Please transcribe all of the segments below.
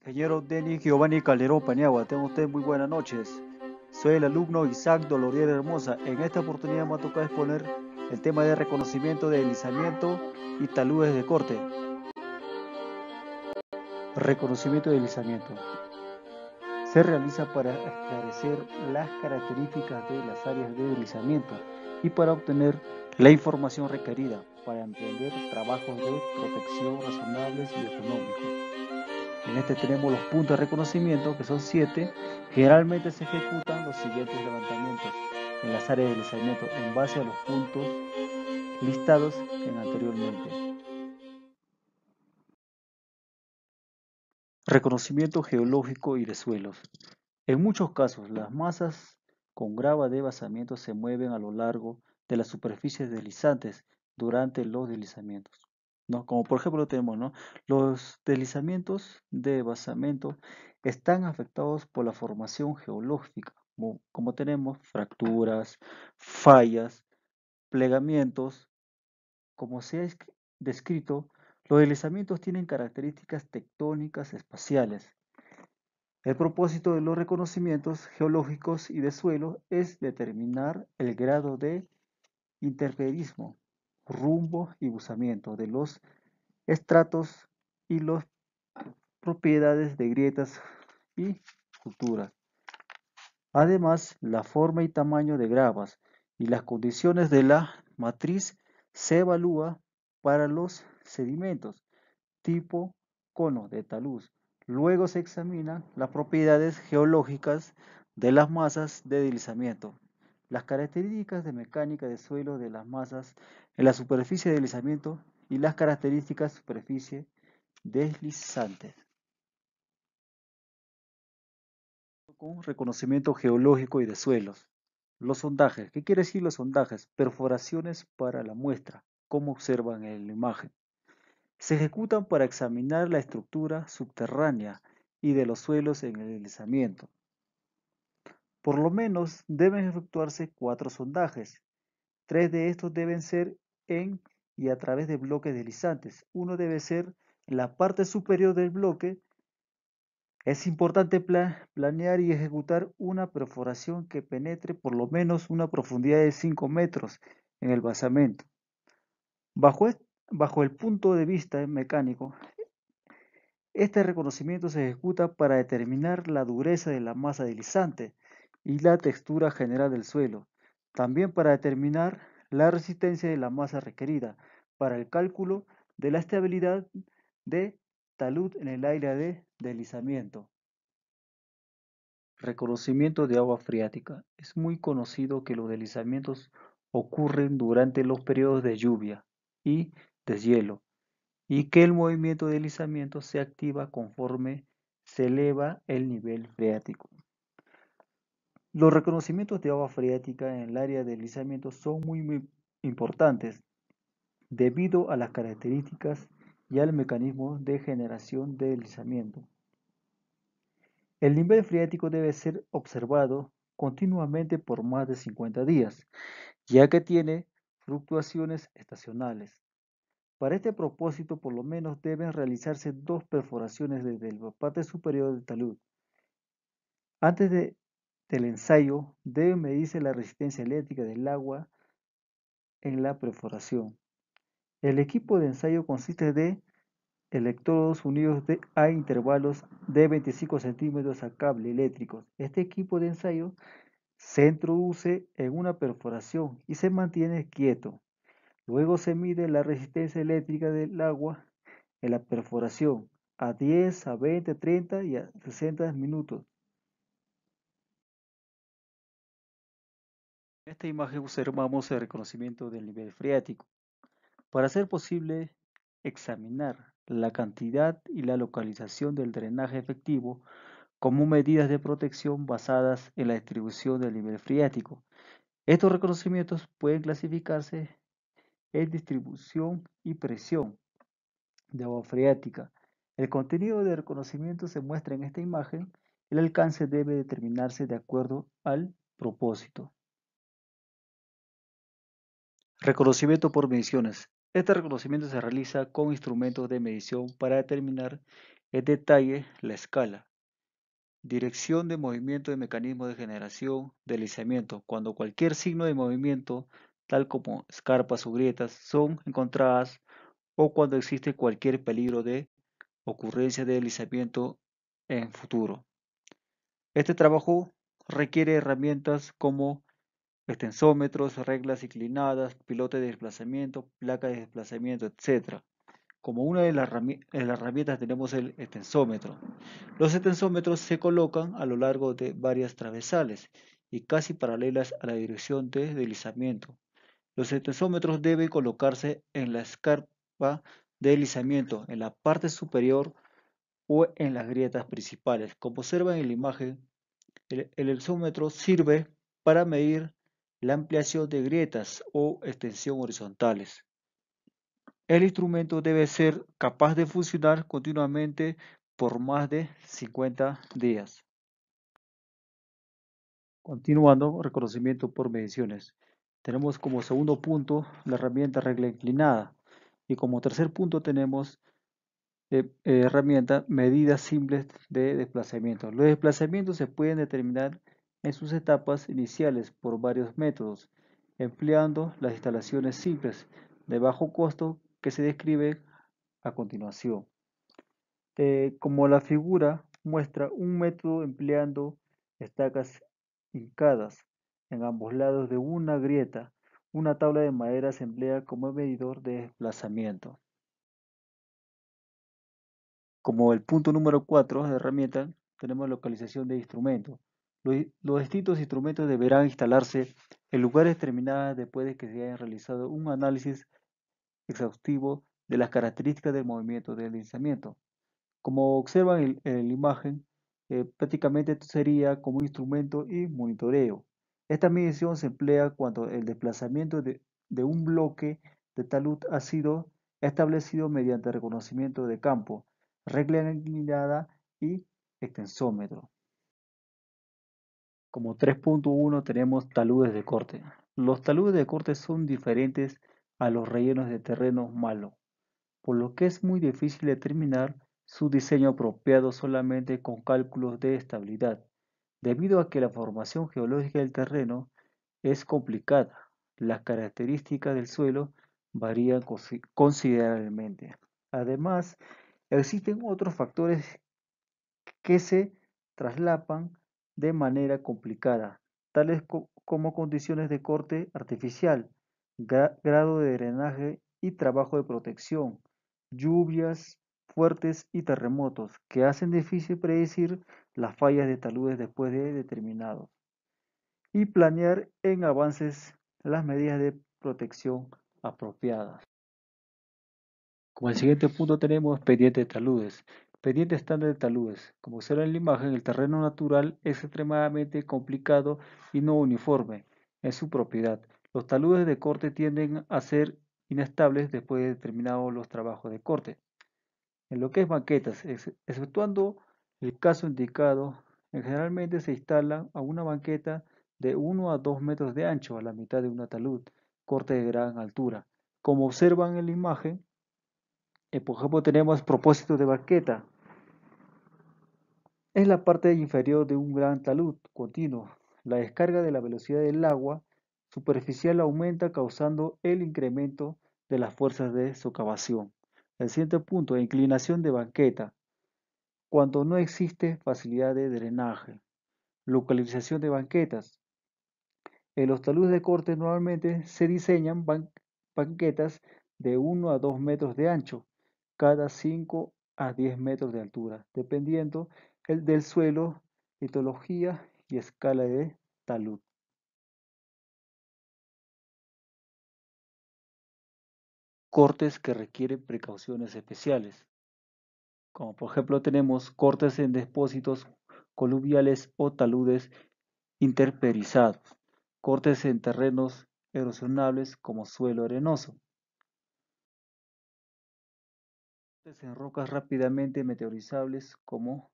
Ingeniero Denis Giovanni Calderón Paniagua, tengan ustedes muy buenas noches. Soy el alumno Isaac Dolorier Hermosa. En esta oportunidad me ha tocado exponer el tema de reconocimiento de deslizamiento y taludes de corte. Reconocimiento de deslizamiento. Se realiza para esclarecer las características de las áreas de deslizamiento y para obtener la información requerida para emprender trabajos de protección razonables y económicos. En este tenemos los puntos de reconocimiento, que son 7. Generalmente se ejecutan los siguientes levantamientos en las áreas de deslizamiento en base a los puntos listados anteriormente. Reconocimiento geológico y de suelos. En muchos casos, las masas con grava de basamiento se mueven a lo largo de las superficies deslizantes durante los deslizamientos, ¿no? Como por ejemplo tenemos, ¿no? Los deslizamientos de basamento están afectados por la formación geológica, como tenemos fracturas, fallas, plegamientos. Como se ha descrito, los deslizamientos tienen características tectónicas espaciales. El propósito de los reconocimientos geológicos y de suelo es determinar el grado de interferismo, rumbo y buzamiento de los estratos y las propiedades de grietas y culturas. Además, la forma y tamaño de gravas y las condiciones de la matriz se evalúa para los sedimentos tipo cono de talud. Luego se examinan las propiedades geológicas de las masas de deslizamiento, las características de mecánica de suelo de las masas en la superficie de deslizamiento y las características de superficie deslizante. Con reconocimiento geológico y de suelos. Los sondajes. ¿Qué quiere decir los sondajes? Perforaciones para la muestra, como observan en la imagen. Se ejecutan para examinar la estructura subterránea y de los suelos en el deslizamiento. Por lo menos deben efectuarse 4 sondajes. 3 de estos deben ser en y a través de bloques deslizantes. Uno debe ser en la parte superior del bloque. Es importante planear y ejecutar una perforación que penetre por lo menos una profundidad de 5 metros en el basamento. Bajo el punto de vista mecánico, este reconocimiento se ejecuta para determinar la dureza de la masa deslizante y la textura general del suelo, también para determinar la resistencia de la masa requerida para el cálculo de la estabilidad de talud en el área de deslizamiento. Reconocimiento de agua freática. Es muy conocido que los deslizamientos ocurren durante los periodos de lluvia y deshielo, y que el movimiento de deslizamiento se activa conforme se eleva el nivel freático. Los reconocimientos de agua freática en el área de deslizamiento son muy importantes debido a las características y al mecanismo de generación de deslizamiento. El nivel freático debe ser observado continuamente por más de 50 días, ya que tiene fluctuaciones estacionales. Para este propósito, por lo menos deben realizarse 2 perforaciones desde la parte superior del talud. Antes del ensayo, debe medirse la resistencia eléctrica del agua en la perforación. El equipo de ensayo consiste de electrodos unidos a intervalos de 25 centímetros a cable eléctricos. Este equipo de ensayo se introduce en una perforación y se mantiene quieto. Luego se mide la resistencia eléctrica del agua en la perforación a 10, a 20, 30 y a 60 minutos. En esta imagen observamos el reconocimiento del nivel freático. Para ser posible examinar la cantidad y la localización del drenaje efectivo como medidas de protección basadas en la distribución del nivel freático. Estos reconocimientos pueden clasificarse en distribución y presión de agua freática. El contenido del reconocimiento se muestra en esta imagen. El alcance debe determinarse de acuerdo al propósito. Reconocimiento por mediciones. Este reconocimiento se realiza con instrumentos de medición para determinar En detalle, la escala. Dirección de movimiento de mecanismo de generación, deslizamiento. Cuando cualquier signo de movimiento, tal como escarpas o grietas, son encontradas o cuando existe cualquier peligro de ocurrencia de deslizamiento en futuro. Este trabajo requiere herramientas como extensómetros, reglas inclinadas, pilotes de desplazamiento, placas de desplazamiento, etc. Como una de las herramientas tenemos el extensómetro. Los extensómetros se colocan a lo largo de varias travesales y casi paralelas a la dirección de deslizamiento. Los extensómetros deben colocarse en la escarpa de deslizamiento, en la parte superior o en las grietas principales. Como observan en la imagen, el exómetro sirve para medir la ampliación de grietas o extensión horizontales. El instrumento debe ser capaz de funcionar continuamente por más de 50 días. Continuando, reconocimiento por mediciones. Tenemos como segundo punto la herramienta regla inclinada y como tercer punto tenemos herramienta medidas simples de desplazamiento. Los desplazamientos se pueden determinar en sus etapas iniciales por varios métodos, empleando las instalaciones simples de bajo costo que se describen a continuación. Como la figura muestra un método empleando estacas hincadas en ambos lados de una grieta, una tabla de madera se emplea como medidor de desplazamiento. Como el punto número 4 de herramienta, tenemos localización de instrumentos. Los distintos instrumentos deberán instalarse en lugares determinados después de que se haya realizado un análisis exhaustivo de las características del movimiento del deslizamiento. Como observan en la imagen, prácticamente esto sería como un instrumento y monitoreo. Esta medición se emplea cuando el desplazamiento de un bloque de talud ha sido establecido mediante reconocimiento de campo, regla inclinada y extensómetro. Como 3.1 tenemos taludes de corte. Los taludes de corte son diferentes a los rellenos de terreno malo, por lo que es muy difícil determinar su diseño apropiado solamente con cálculos de estabilidad, debido a que la formación geológica del terreno es complicada. Las características del suelo varían considerablemente. Además, existen otros factores que se traslapan de manera complicada, tales como condiciones de corte artificial, grado de drenaje y trabajo de protección, lluvias fuertes y terremotos, que hacen difícil predecir las fallas de taludes después de determinados, y planear en avances las medidas de protección apropiadas. Como el siguiente punto tenemos pendiente de taludes. Pendiente estándar de taludes. Como observa en la imagen, el terreno natural es extremadamente complicado y no uniforme en su propiedad. Los taludes de corte tienden a ser inestables después de determinados los trabajos de corte. En lo que es banquetas, exceptuando el caso indicado, generalmente se instala a una banqueta de 1 a 2 metros de ancho a la mitad de una talud, corte de gran altura. Como observan en la imagen, por ejemplo, tenemos propósito de banqueta. Es la parte inferior de un gran talud continuo. La descarga de la velocidad del agua superficial aumenta causando el incremento de las fuerzas de socavación. El siguiente punto, inclinación de banqueta. Cuando no existe facilidad de drenaje. Localización de banquetas. En los taludes de corte normalmente se diseñan banquetas de 1 a 2 metros de ancho, cada 5 a 10 metros de altura, dependiendo del suelo, litología y escala de talud. Cortes que requieren precauciones especiales, como por ejemplo tenemos cortes en depósitos coluviales o taludes interperizados, cortes en terrenos erosionables como suelo arenoso, cortes en rocas rápidamente meteorizables como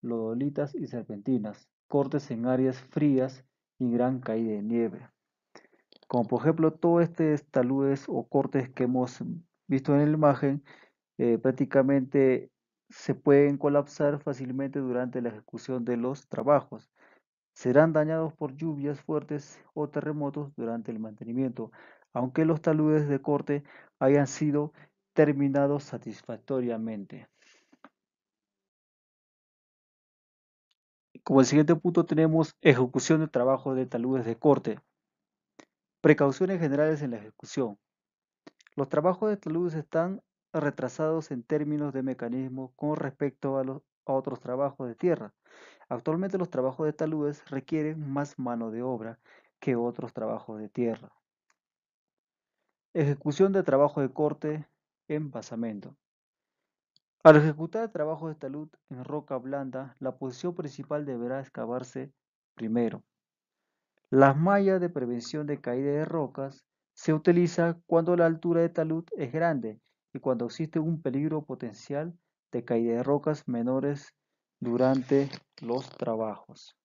lodolitas y serpentinas, cortes en áreas frías y gran caída de nieve. Como por ejemplo todos estos taludes o cortes que hemos visto en la imagen, prácticamente se pueden colapsar fácilmente durante la ejecución de los trabajos. Serán dañados por lluvias fuertes o terremotos durante el mantenimiento, aunque los taludes de corte hayan sido terminados satisfactoriamente. Como el siguiente punto tenemos ejecución de trabajo de taludes de corte. Precauciones generales en la ejecución. Los trabajos de taludes están retrasados en términos de mecanismo con respecto a otros trabajos de tierra. Actualmente los trabajos de taludes requieren más mano de obra que otros trabajos de tierra. Ejecución de trabajo de corte en basamento. Al ejecutar trabajos de talud en roca blanda, la posición principal deberá excavarse primero. Las mallas de prevención de caída de rocas se utiliza cuando la altura de talud es grande y cuando existe un peligro potencial de caída de rocas menores durante los trabajos.